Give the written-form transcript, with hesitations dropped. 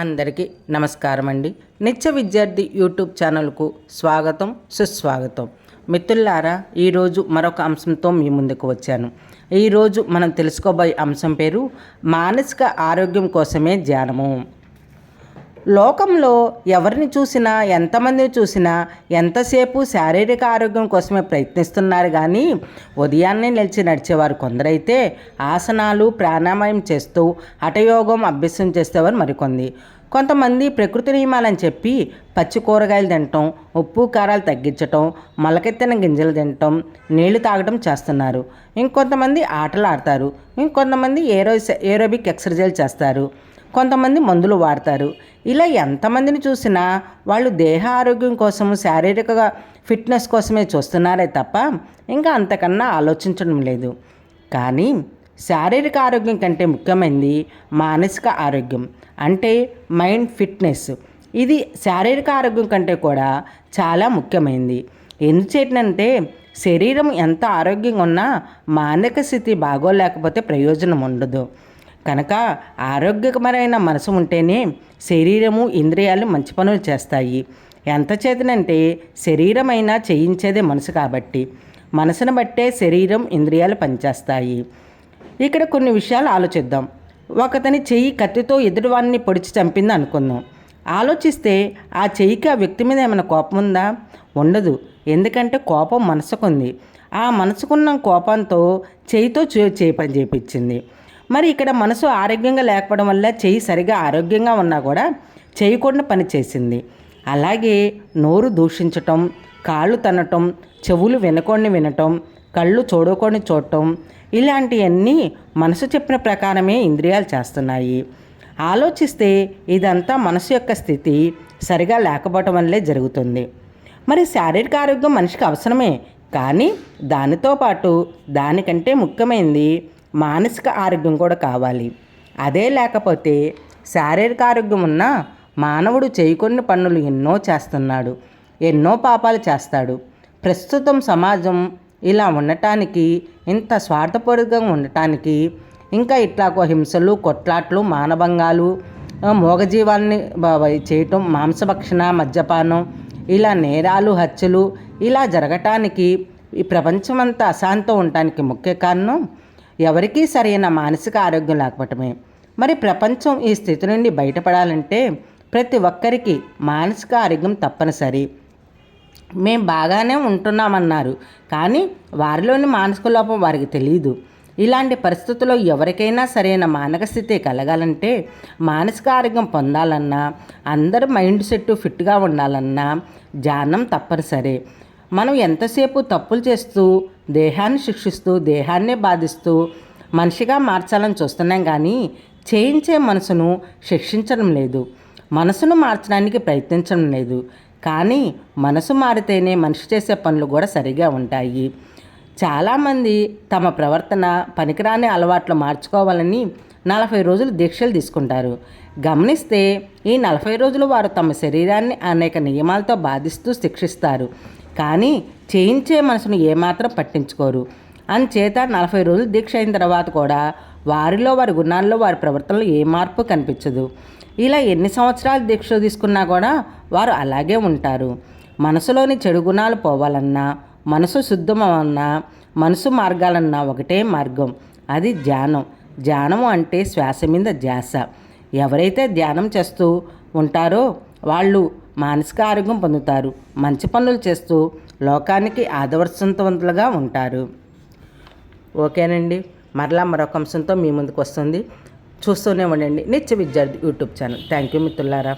అందరికీ నమస్కారం అండి. నిత్య విద్యార్థి యూట్యూబ్ ఛానల్కు స్వాగతం, సుస్వాగతం. మిత్రులారా, ఈరోజు మరొక అంశంతో మీ ముందుకు వచ్చాను. ఈరోజు మనం తెలుసుకోబోయే అంశం పేరు మానసిక ఆరోగ్యం కోసమే ధ్యానము. లోకంలో ఎవరిని చూసినా, ఎంతమందిని చూసినా ఎంతసేపు శారీరక ఆరోగ్యం కోసమే ప్రయత్నిస్తున్నారు కానీ ఉదయాన్నే నిలిచి నడిచేవారు కొందరైతే ఆసనాలు, ప్రాణాయామం చేస్తూ హఠయోగం అభ్యాసం చేసేవారు కొంతమంది ప్రకృతి నియమాలని చెప్పి పచ్చి కూరగాయలు తినటం, ఉప్పు కారాలు తగ్గించటం, మొలకెత్తిన గింజలు తినటం, నీళ్లు తాగటం చేస్తున్నారు. ఇంకొంతమంది ఆటలు ఆడతారు. ఇంకొంతమంది ఏరోబిక్ ఎక్సర్సైజ్ చేస్తారు. కొంతమంది మందులు వాడతారు. ఇలా ఎంతమందిని చూసినా వాళ్ళు దేహ ఆరోగ్యం కోసము, శారీరక ఫిట్నెస్ కోసమే చూస్తున్నారే తప్ప ఇంకా అంతకన్నా ఆలోచించడం లేదు. కానీ శారీరక ఆరోగ్యం కంటే ముఖ్యమైనది మానసిక ఆరోగ్యం, అంటే మైండ్ ఫిట్నెస్. ఇది శారీరక ఆరోగ్యం కంటే కూడా చాలా ముఖ్యమైనది. ఎందుచేతనంటే శరీరం ఎంత ఆరోగ్యంగా ఉన్నా మానసిక స్థితి బాగోలేకపోతే ప్రయోజనం ఉండదు. కనుక ఆరోగ్యకరమైన మనసు ఉంటేనే శరీరము, ఇంద్రియాలు మంచి పనులు చేస్తాయి. ఎంత చేతనంటే శరీరమైనా చేయించేదే మనసు కాబట్టి మనసును బట్టే శరీరం, ఇంద్రియాలు పనిచేస్తాయి. ఇక్కడ కొన్ని విషయాలు ఆలోచిద్దాం. ఒకతని చెయ్యి కత్తితో ఎదుటివాడిని పొడిచి చంపింది అనుకుందాం. ఆలోచిస్తే ఆ చెయ్యికి ఆ వ్యక్తి మీద ఏమైనా కోపం ఉందా? ఉండదు. ఎందుకంటే కోపం మనసుకుంది. ఆ మనసుకున్న కోపంతో చెయ్యితో చేయి పని చేయించింది. మరి ఇక్కడ మనసు ఆరోగ్యంగా లేకపోవడం వల్ల చెయ్యి సరిగా ఆరోగ్యంగా ఉన్నా కూడా చేయకుండా పని చేసింది. అలాగే నోరు దూషించటం, కాళ్ళు తనటం, చెవులు వినటం, కళ్ళు చూడకొని చూడటం, ఇలాంటివన్నీ మనసు చెప్పిన ప్రకారమే ఇంద్రియాలు చేస్తున్నాయి. ఆలోచిస్తే ఇదంతా మనసు యొక్క స్థితి సరిగా లేకపోవటం వల్లే జరుగుతుంది. మరి శారీరక ఆరోగ్యం మనిషికి అవసరమే, కానీ దానితో పాటు దానికంటే ముఖ్యమైనది మానసిక ఆరోగ్యం కూడా కావాలి. అదే లేకపోతే శారీరక ఆరోగ్యం ఉన్న మానవుడు చేయకొన్ని పనులు ఎన్నో చేస్తున్నాడు, ఎన్నో పాపాలు చేస్తాడు. ప్రస్తుతం సమాజం ఇలా ఉండటానికి, ఇంత స్వార్థపూరితంగా ఉండటానికి, ఇంకా ఇట్లాగో హింసలు, కొట్లాట్లు, మానభంగాలు, మూగజీవాల్ని చేయటం, మాంసభక్షణ, మద్యపానం, ఇలా నేరాలు, హత్యలు ఇలా జరగటానికి, ఈ ప్రపంచమంతా అశాంతం ఉండటానికి ముఖ్య కారణం ఎవరికీ సరైన మానసిక ఆరోగ్యం లేకపోవటమే. మరి ప్రపంచం ఈ స్థితి నుండి బయటపడాలంటే ప్రతి ఒక్కరికి మానసిక ఆరోగ్యం తప్పనిసరి. మేము బాగానే ఉంటున్నామన్నారు, కానీ వారిలోని మానసిక లోపం వారికి తెలియదు. ఇలాంటి పరిస్థితుల్లో ఎవరికైనా సరైన మానసిక స్థితి కలగాలంటే, మానసిక ఆరోగ్యం పొందాలన్నా, అందరూ మైండ్ సెట్ ఫిట్గా ఉండాలన్నా ధ్యానం తప్పనిసరి. మనం ఎంతసేపు తప్పులు చేస్తూ, దేహాన్ని శిక్షిస్తూ, దేహాన్నే బాధిస్తూ మనిషిగా మార్చాలని చూస్తున్నాం కానీ చేయించే మనసును శిక్షించడం లేదు, మనసును మార్చడానికి ప్రయత్నించడం లేదు. కానీ మనసు మారితేనే మనిషి చేసే పనులు కూడా సరిగా ఉంటాయి. చాలామంది తమ ప్రవర్తన, పనికిరాని అలవాట్లు మార్చుకోవాలని 40 రోజులు దీక్షలు తీసుకుంటారు. గమనిస్తే ఈ 40 రోజులు వారు తమ శరీరాన్ని అనేక నియమాలతో బాధిస్తూ శిక్షిస్తారు, కానీ చేయించే మనసును ఏమాత్రం పట్టించుకోరు. అందుచేత 40 రోజులు దీక్ష అయిన తర్వాత కూడా వారిలో, వారి గుణాల్లో, వారి ప్రవర్తనలో ఏ మార్పు కనిపించదు. ఇలా ఎన్ని సంవత్సరాలు దీక్ష తీసుకున్నా కూడా వారు అలాగే ఉంటారు. మనసులోని చెడు గుణాలు పోవాలన్నా, మనసు శుద్ధమన్నా, మనసు మార్గాలన్నా ఒకటే మార్గం, అది ధ్యానం. ధ్యానం అంటే శ్వాస మీద ధ్యాస. ఎవరైతే ధ్యానం చేస్తూ ఉంటారో వాళ్ళు మానసిక ఆరోగ్యం పొందుతారు, మంచి పనులు చేస్తూ లోకానికి ఆదర్శవంతులుగా ఉంటారు. ఓకేనండి, మరలా మరొక అంశంతో మీ ముందుకు వస్తుంది. చూస్తూనే ఉండండి నిత్య విద్యార్థి యూట్యూబ్ ఛానల్. థ్యాంక్ యూ మిత్రులారా.